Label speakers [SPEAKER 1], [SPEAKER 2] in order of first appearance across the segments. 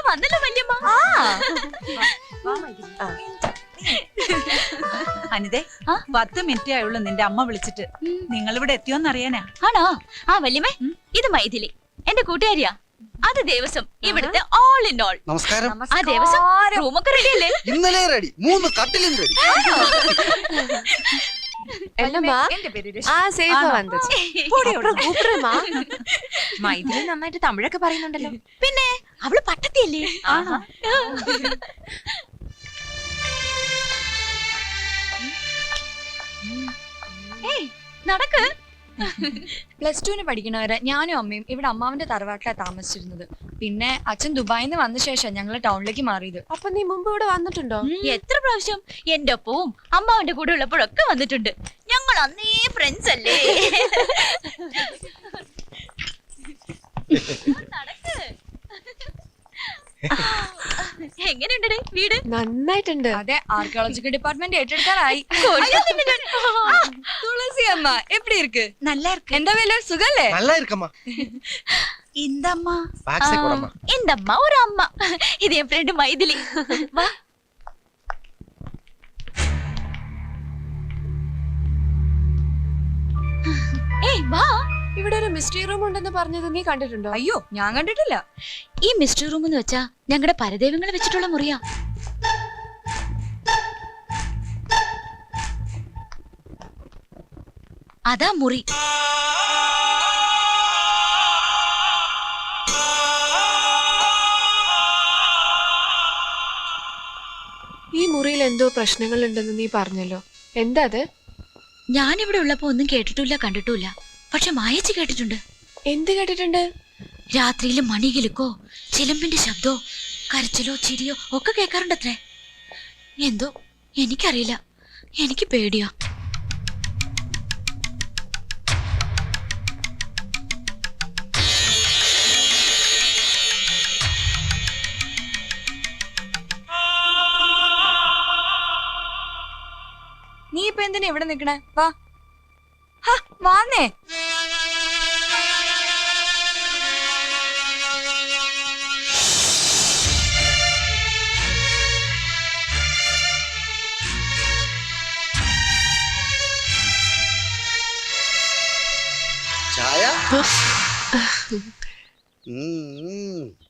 [SPEAKER 1] വന്നല്ലോ വല്യമ്മ.
[SPEAKER 2] അനിതേ, 10 മിനിറ്റേ ആയുള്ളൂ നിന്റെ അമ്മ വിളിച്ചിട്ട്. നിങ്ങൾ ഇവിടെ എത്തിയോന്നറിയാനാ.
[SPEAKER 1] ആണോ? ആ വല്യമ്മേ, ഇത് മൈഥിലി, എന്റെ കൂട്ടുകാരിയാ. അത് ദേവസ്വം, ഇവിടുത്തെ ഓൾ ഇൻ ഓൾ.
[SPEAKER 3] നമസ്കാരം.
[SPEAKER 1] ആ ദേവസ്വം റൂമൊക്കെ റെഡി അല്ലേ?
[SPEAKER 3] ഇന്നലെ റെഡി, 3 കട്ടിലും റെഡി.
[SPEAKER 1] മൈഥിലി നന്നായിട്ട് തമിഴൊക്കെ പറയുന്നുണ്ടല്ലോ. പിന്നെ അവള് പട്ടത്തിയല്ലേ? നടക്ക്.
[SPEAKER 4] +2 പഠിക്കണവരെ ഞാനും അമ്മയും ഇവിടെ അമ്മാവന്റെ തറവാട്ടിലാണ് താമസിച്ചിരുന്നത്. പിന്നെ അച്ഛൻ ദുബായിൽ നിന്ന് വന്ന ശേഷം ഞങ്ങള് ടൗണിലേക്ക് മാറിയത്.
[SPEAKER 5] അപ്പൊ നീ മുമ്പ് ഇവിടെ വന്നിട്ടുണ്ടോ?
[SPEAKER 1] എത്ര പ്രാവശ്യം. എന്റെ ഒപ്പവും അമ്മാവന്റെ കൂടെ ഉള്ളപ്പോഴൊക്കെ വന്നിട്ടുണ്ട്. ഞങ്ങൾ അന്നേ ഫ്രണ്ട്സ് അല്ലേ? നടക്ക്. എങ്ങനെയുണ്ട് വീട്?
[SPEAKER 5] നന്നായിട്ടുണ്ട്.
[SPEAKER 4] അതെ, ആർക്കിയോളജിക്കൽ ഡിപ്പാർട്ട്മെന്റ് ഏറ്റെടുക്കാറായി. തുളസി അമ്മ എപ്പടി ഇருக்கு?
[SPEAKER 1] நல்லா இருக்கு.
[SPEAKER 4] എന്താ വേല, സുഖല്ലേ?
[SPEAKER 3] நல்லா இருக்கம்மா.
[SPEAKER 1] இந்த அம்மா
[SPEAKER 3] பேக் சைடு போடம்மா.
[SPEAKER 1] இந்த அம்மா ஒரு அம்மா. இது என் ஃப்ரெண்ட் மைதிலி. வா. ഏയ് വാ.
[SPEAKER 5] ഇവിടെ ഒരു മിസ്റ്ററി റൂം ഉണ്ടെന്ന് പറഞ്ഞത് നീ കണ്ടിട്ടുണ്ടോ?
[SPEAKER 4] അയ്യോ, ഞാൻ കണ്ടിട്ടില്ല.
[SPEAKER 1] ഈ മിസ്റ്ററി റൂം എന്ന് വെച്ചാ ഞങ്ങളുടെ പരദേവങ്ങളെ വെച്ചിട്ടുള്ള മുറിയാ. അതാ മുറി.
[SPEAKER 5] ഈ മുറിയിൽ എന്തോ പ്രശ്നങ്ങൾ ഉണ്ടെന്ന് നീ പറഞ്ഞല്ലോ. എന്താ അത്?
[SPEAKER 1] ഞാനിവിടെ ഉള്ളപ്പോ ഒന്നും കേട്ടിട്ടില്ല, കണ്ടിട്ടില്ല. പക്ഷെ മായച്ചി കേട്ടിട്ടുണ്ട്.
[SPEAKER 5] എന്ത് കേട്ടിട്ടുണ്ട്?
[SPEAKER 1] രാത്രിയിൽ മണികിലുക്കോ ചിലമ്പിന്റെ ശബ്ദോ കരച്ചിലോ ചിരിയോ ഒക്കെ കേൾക്കാറുണ്ടത്രേ. എന്തോ എനിക്കറിയില്ല, എനിക്ക് പേടിയാ.
[SPEAKER 4] നീ ഇപ്പൊ എന്തിനാ ഇവിടെ നിക്കണേ? വാ വാന്നേ.
[SPEAKER 3] ചായ?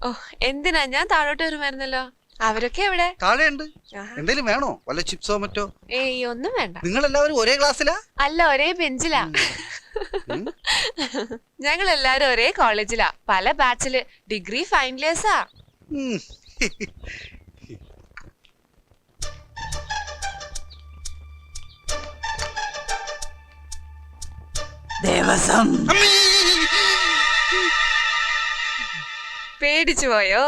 [SPEAKER 5] ഓ, എന്തിനാ? ഞാൻ താഴോട്ട് വരുമായിരുന്നല്ലോ. അവരൊക്കെ എവിടെ?
[SPEAKER 3] താഴെയുണ്ട്. എന്തേലും വേണോ? വല്ല ചിപ്സോ മറ്റോ?
[SPEAKER 5] ഏയ്, ഒന്നും വേണ്ട.
[SPEAKER 3] നിങ്ങൾ എല്ലാവരും ഒരേ ക്ലാസ്സിലാ?
[SPEAKER 5] അല്ല, ഒരേ ബെഞ്ചിലാ. ഞങ്ങൾ എല്ലാരും ഒരേ കോളേജിലാ. പല ബാച്ചില്. Degree final ഇയേഴ്സാ.
[SPEAKER 2] ദേവസ്വം
[SPEAKER 5] പേടിച്ചു പോയോ?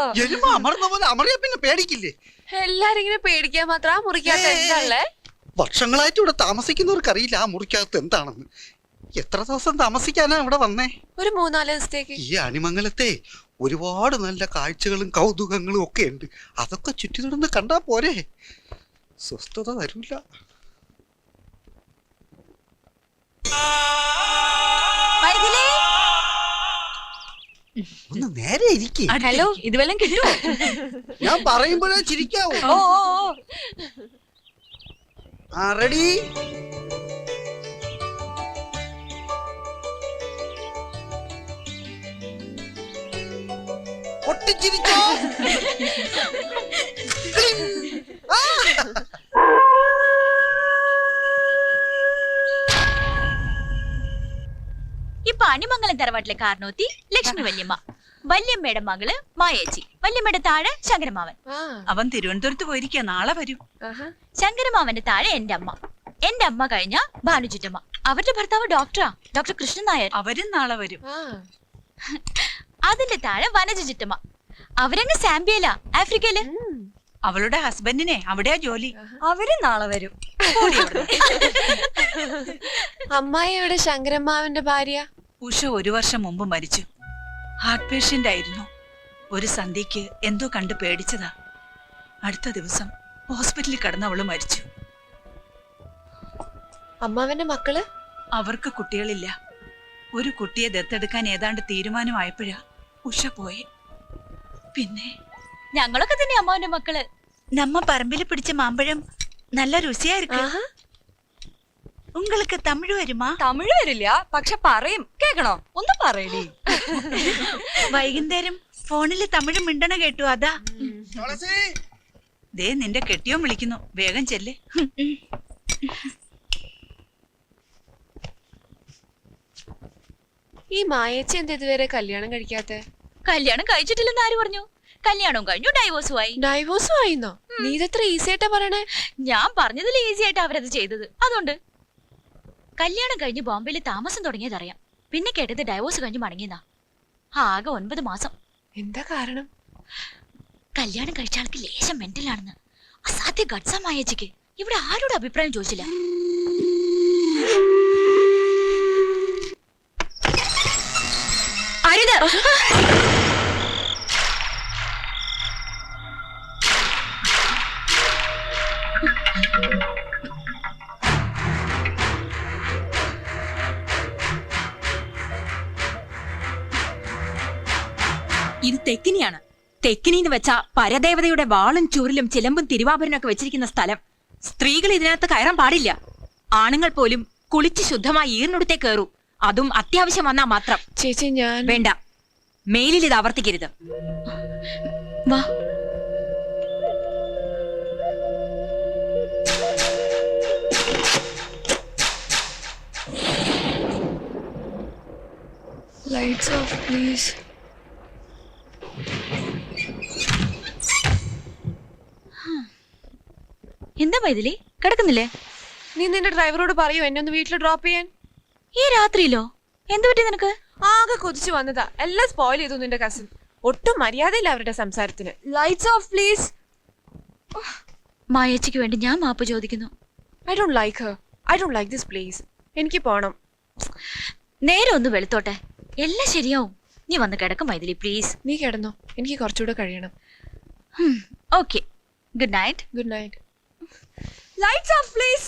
[SPEAKER 3] അമർന്ന പോലെ അമറിയ പിന്നെ പേടിക്കില്ലേ?
[SPEAKER 5] എല്ലാരും ഇങ്ങനെ പേടിക്കാൻ മാത്രം. ആ മുറിക്കാത്ത എന്താള്ളേ?
[SPEAKER 3] വർഷങ്ങളായിട്ട് ഇവിടെ താമസിക്കുന്നവർക്ക് അറിയില്ല ആ മുറിക്കകത്ത് എന്താണെന്ന്. എത്ര ദിവസം താമസിക്കാനാ ഇവിടെ വന്നേ?
[SPEAKER 5] ഒരു 3-4 ദിവസത്തേക്ക്.
[SPEAKER 3] ഈ അണിമംഗലത്തെ ഒരുപാട് നല്ല കാഴ്ചകളും കൗതുകങ്ങളും ഒക്കെ ഉണ്ട്. അതൊക്കെ ചുറ്റി നടന്ന് കണ്ടാ പോരെ? സ്വസ്ഥത തരൂല. ഒന്ന് നേരെ ഇരിക്കേ.
[SPEAKER 4] ഹലോ, ഇത് വല്ലതും കിട്ടുമോ?
[SPEAKER 3] ഞാൻ പറയുമ്പോഴേ ചിരിക്കാവൂ. ആ, റെഡി? പൊട്ടിച്ചിരിച്ചോ?
[SPEAKER 1] ഇപ്പൊ അണിമംഗലം തറവാട്ടിലെ കാരണോത്തി ലക്ഷ്മി വല്യമ്മ, വല്യമ്മയുടെ മകള് മായേച്ചി, വല്യമ്മയുടെ താഴെ ശങ്കരമാവൻ.
[SPEAKER 2] അവൻ തിരുവനന്തപുരത്ത് പോയിരിക്കാ, നാളെ വരും.
[SPEAKER 1] ശങ്കരമാവന്റെ താഴെ എന്റെ അമ്മ, എന്റെ അമ്മ കഴിഞ്ഞ ഭാനുചുറ്റമ്മ, അവരുടെ ഭർത്താവ് ഡോക്ടർ കൃഷ്ണൻ നായർ,
[SPEAKER 2] അവരും നാളെ വരും.
[SPEAKER 1] അതിന്റെ താഴെ വനജ ചുറ്റമ്മ, അവരങ്ങ് സാംബിയല, ആഫ്രിക്കയില്.
[SPEAKER 2] അവളുടെ ഹസ്ബൻഡിനെ അവിടെയാ ജോലി.
[SPEAKER 4] അവര് നാളെ വരും.
[SPEAKER 5] അമ്മായി എവിടെ? ശങ്കരമ്മാവന്റെ ഭാര്യ
[SPEAKER 2] ഉഷ 1 വർഷം മുമ്പ് മരിച്ചു. ഹാർട്ട് പേഷ്യന്റ് ആയിരുന്നു. ഒരു സന്ധ്യക്ക് എന്തോ കണ്ട് പേടിച്ചതാ. അടുത്ത ദിവസം ഹോസ്പിറ്റലിൽ കിടന്ന് അവള് മരിച്ചു.
[SPEAKER 5] അമ്മാവന്റെ മക്കള്?
[SPEAKER 2] അവർക്ക് കുട്ടികളില്ല. ഒരു കുട്ടിയെ ദത്തെടുക്കാൻ ഏതാണ്ട് തീരുമാനമായപ്പോഴാ ഉഷ പോയെ. പിന്നെ
[SPEAKER 1] ഞങ്ങളൊക്കെ തന്നെ അമ്മാവന്റെ മക്കള്.
[SPEAKER 2] நம்ம பரம்பில பிடிச்ச மாம்பழம் நல்ல ருசியா இருக்கு. உங்களுக்கு தமிழ் வருமா?
[SPEAKER 4] തമിഴ് വരില്ല, പക്ഷെ പറയും. കേക്കണോ? ഒന്ന് പറയടി.
[SPEAKER 2] വൈകുന്നേരം ഫോണില് തമിഴ് മിണ്ടണ കേട്ടു, അതാ. ദേ നിന്റെ കെട്ടിയോ വിളിക്കുന്നു, വേഗം ചെല്ല്.
[SPEAKER 5] ഈ മായേച്ചി എന്താ ഇതുവരെ കല്യാണം കഴിക്കാത്തെ?
[SPEAKER 1] കല്യാണം കഴിച്ചിട്ടില്ലെന്ന് ആര് പറഞ്ഞു? കല്യാണവും കഴിഞ്ഞു, ഡൈവോഴ്സും ആയി.
[SPEAKER 5] ഡൈവോഴ്സും ആയിന്നോ? നീ ഇതത്ര ഈസി ആയിട്ടാ പറയണേ.
[SPEAKER 1] ഞാൻ പറഞ്ഞതിൽ ഈസി ആയിട്ട് അവരത് ചെയ്തത്. അതുകൊണ്ട് കല്യാണം കഴിഞ്ഞ് ബോംബെയിൽ താമസം തുടങ്ങിയതറിയാം. പിന്നെ കേട്ടത് ഡൈവോഴ്സ് കഴിഞ്ഞ് മടങ്ങിയെന്നാ. ആകെ 9 മാസം.
[SPEAKER 5] എന്താ കാരണം?
[SPEAKER 1] കല്യാണം കഴിച്ച ആൾക്ക് ലേശം മെന്റലാണെന്ന്. അസാധ്യ ഗഡ്സാ മായേച്ചിക്ക്. ഇവിടെ ആരോട് അഭിപ്രായം ചോദിച്ചില്ല. അരുത്.
[SPEAKER 6] ഇത് തെക്കിനിയാണ്. തെക്കിനിന്ന് വെച്ച പരദേവതയുടെ വാളും ചൂരിലും ചിലമ്പും തിരുവാഭരണമൊക്കെ വെച്ചിരിക്കുന്ന സ്ഥലം. സ്ത്രീകൾ ഇതിനകത്ത് കയറാൻ പാടില്ല. ആണുങ്ങൾ പോലും കുളിച്ച് ശുദ്ധമായി ഈറിനടുത്തേ കയറൂ. അതും അത്യാവശ്യം വന്നാ മാത്രം.
[SPEAKER 5] ചേച്ചി ഞാൻ
[SPEAKER 6] വേണ്ട, മേലിൽ ഇത് ആവർത്തിക്കരുത്.
[SPEAKER 1] വാ.
[SPEAKER 5] Lights off please.
[SPEAKER 1] എന്താ മൈഥിലി, കിടക്കുന്നില്ലേ?
[SPEAKER 5] നീ നിന്റെ ഡ്രൈവറോട് പറയൂ എന്നെ ഒന്ന് വീട്ടിൽ ഡ്രോപ്പ് ചെയ്യാൻ.
[SPEAKER 1] ഈ രാത്രിയിലോ? എന്തു പറ്റി നിനക്ക്?
[SPEAKER 5] ആകെ കൊതിച്ചു വന്നതാ. എല്ലാം സ്പോയിൽ ചെയ്തു നിന്റെ കസിൻ. ഒട്ടും മര്യാദയില്ല അവരുടെ സംസാരത്തിന്.
[SPEAKER 4] Lights off please.
[SPEAKER 1] മായേച്ചിക്ക് വേണ്ടി ഞാൻ മാപ്പ് ചോദിക്കുന്നു.
[SPEAKER 5] I don't like her. I don't like this place. എനിക്ക് പോണം.
[SPEAKER 1] നേരെ ഒന്ന് വെളുത്തോട്ടെ, എല്ലാം ശരിയാവും. നീ വന്ന് കിടക്കും മൈഥിലി, പ്ലീസ്.
[SPEAKER 5] നീ കിടന്നോ, എനിക്ക് കുറച്ചുകൂടെ കഴിയണം.
[SPEAKER 1] Okay, good night.
[SPEAKER 5] Good night.
[SPEAKER 4] Lights off please.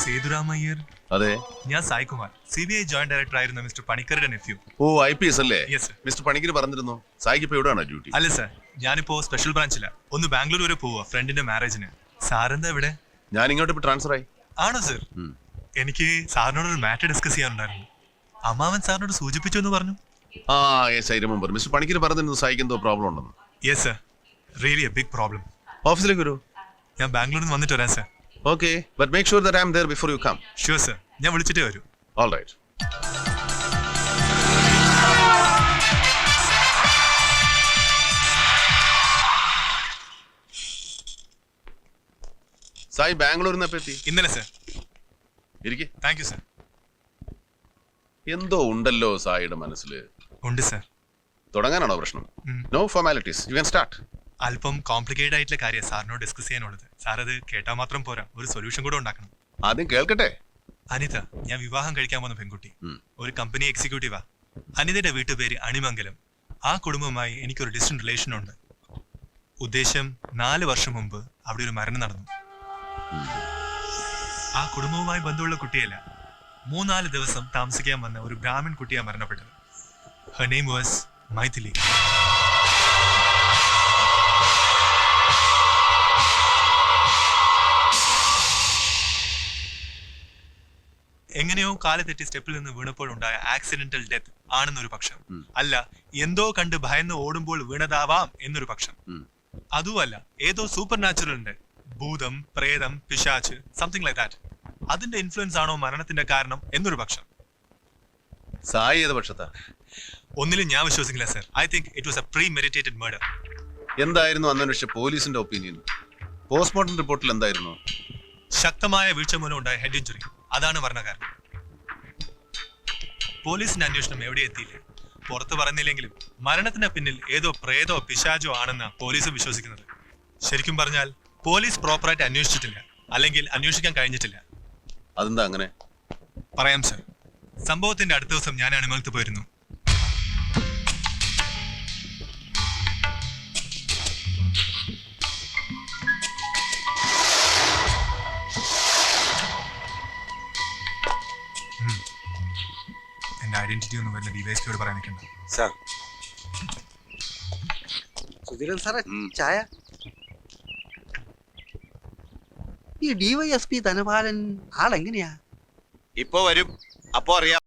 [SPEAKER 7] Sethuramaiyer.
[SPEAKER 8] അതെ,
[SPEAKER 7] ഞാൻ സായ്കുമാർ, CBI ജോയിന്റ് ഡയറക്ടർ ആയിരുന്ന മിസ്റ്റർ പണിക്കരുടെ നെഫ്യൂ.
[SPEAKER 8] ഓ IPS അല്ലേ?
[SPEAKER 7] Yes, sir.
[SPEAKER 8] മിസ്റ്റർ പണിക്കർ പറഞ്ഞിരുന്നു. സായിക്ക് ഇപ്പൊ എവിടെയാണ് ഡ്യൂട്ടി?
[SPEAKER 7] അല്ല സർ, ഞാനിപ്പോ സ്പെഷ്യൽ ബ്രാഞ്ചില. ഒന്ന് ബാംഗ്ലൂർ വരെ പോവാ ഫ്രണ്ടിന്റെ മാരേജിന്. സാറെന്താ ഇവിടെ?
[SPEAKER 8] ഞാൻ ഇങ്ങോട്ട് ഇപ്പൊ ട്രാൻസ്ഫർ ആയി.
[SPEAKER 7] ആണോ സർ? എനിക്ക് സാറിനോട് ഒരു മാറ്റർ ഡിസ്കസ് ചെയ്യാനുണ്ടായിരുന്നു. അമ്മാവൻ സാറിനോട് സൂചിപ്പിച്ചു എന്ന് പറഞ്ഞു.
[SPEAKER 8] ആ yes, I remember. Mister Panicker പറഞ്ഞിരുന്നു സായിക്ക് എന്തോ പ്രോബ്ലം ഉണ്ടെന്ന്.
[SPEAKER 7] Yes sir, really a big problem.
[SPEAKER 8] ഓഫീസിലേക്ക് വരൂ.
[SPEAKER 7] ഞാൻ ബാംഗ്ലൂരിൽ നിന്ന് വന്നിട്ട് വരാം sir.
[SPEAKER 8] Okay, but make sure that I am there before you come.
[SPEAKER 7] Sure sir, ഞാൻ വിളിച്ചിട്ടേ വരൂ.
[SPEAKER 8] All right. സായി ബാംഗ്ലൂരിൽ നിന്ന് എത്തി?
[SPEAKER 7] ഇന്നലെ സർ.
[SPEAKER 8] ഇരിക്കെ.
[SPEAKER 7] Thank you sir.
[SPEAKER 8] എന്തോ ഉണ്ടല്ലോ സായിയുടെ മനസ്സിൽ.
[SPEAKER 7] ഉണ്ട് സർ.
[SPEAKER 8] തുടങ്ങാനാണോ പ്രശ്നം? No formalities, you can start.
[SPEAKER 7] അല്പം കോംപ്ലിക്കേറ്റഡ് ആയിട്ടുള്ള കാര്യം സാറിനോട് ഡിസ്കസ് ചെയ്യാനുള്ളത്. സാർ അത് കേട്ടാൽ മാത്രം പോരാ, ഒരു സൊല്യൂഷൻ കൂടെ ഉണ്ടാക്കണം.
[SPEAKER 8] ആദ്യം കേൾക്കട്ടെ.
[SPEAKER 7] അനിത, ഞാൻ വിവാഹം കഴിക്കാൻ പോകുന്ന പെൺകുട്ടി. ഒരു കമ്പനി എക്സിക്യൂട്ടീവാ. അനിതയുടെ വീട്ടുപേര് അണിമംഗലം. ആ കുടുംബവുമായി എനിക്കൊരു ഡിസ്റ്റന്റ് റിലേഷൻ ഉണ്ട്. ഉദ്ദേശം 4 വർഷം മുമ്പ് അവിടെ ഒരു മരണം നടന്നു. ആ കുടുംബവുമായി ബന്ധമുള്ള കുട്ടിയല്ല. 3-4 ദിവസം താമസിക്കാൻ വന്ന ഒരു ബ്രാഹ്മൺ കുട്ടിയാ മരണപ്പെട്ടത്. Her name was Mythili. എങ്ങനെയോ കാല് തെറ്റി സ്റ്റെപ്പിൽ നിന്ന് വീണപ്പോഴുണ്ടായ ആക്സിഡന്റൽ ഡെത്ത് ആണെന്നൊരു പക്ഷം. അല്ല, എന്തോ കണ്ട് ഭയന്ന് ഓടുമ്പോൾ വീണതാവാം എന്നൊരു പക്ഷം. അതുമല്ല, ഏതോ സൂപ്പർ നാച്ചുറൽ ഉണ്ട്, ഭൂതം, പ്രേതം, പിശാച്ച്, സംതിങ് ലൈക്ക് ദാറ്റ്. അതിന്റെ ഇൻഫ്ലുവൻസ് ആണോ മരണത്തിന്റെ കാരണം എന്നൊരു പക്ഷം.
[SPEAKER 8] സായി ഏത് പക്ഷത്താ?
[SPEAKER 7] ഒന്നിലും ഞാൻ വിശ്വസിക്കില്ല sir. I think it was A pre meditated murder.
[SPEAKER 8] എന്തായിരുന്നു അന്വേഷിച്ച പോലീസിന്റെ ഒപ്പീനിയൻ? പോസ്റ്റ്മോർട്ടം റിപ്പോർട്ടിൽ എന്തായിരുന്നു?
[SPEAKER 7] ശക്തമായ വീഴ്ച മൂലം ഉണ്ടായ ഹെഡ് ഇഞ്ചുറി, അതാണ് മരണകാരണം. പോലീസിന്റെ അന്വേഷണം എവിടെ എത്തിയില്ല. പുറത്തു പറഞ്ഞില്ലെങ്കിലും മരണത്തിന് പിന്നിൽ ഏതോ പ്രേതോ പിശാചോ ആണെന്നാണ് പോലീസ് വിശ്വസിക്കുന്നത്. ശരിക്കും പറഞ്ഞാൽ പോലീസ് പ്രോപ്പറായിട്ട് അന്വേഷിച്ചിട്ടില്ല, അല്ലെങ്കിൽ അന്വേഷിക്കാൻ കഴിഞ്ഞിട്ടില്ല.
[SPEAKER 8] അതെന്താ അങ്ങനെ?
[SPEAKER 7] പറയാം സർ. സംഭവത്തിന്റെ അടുത്ത ദിവസം ഞാൻ അണിമലത്ത് പോയിരുന്നു. എന്റെ ഐഡന്റിറ്റി ഒന്നും വരുന്ന ഡിവൈഎസ്പിയോട് പറയാൻ നിൽക്കണ്ട.
[SPEAKER 3] സാർ, സുധീരൻ സാറേ, ചായ. ഈ DYSP ധനപാലൻ ആളെങ്ങനെയാ?
[SPEAKER 9] ഇപ്പൊ വരും, അപ്പോ അറിയാം.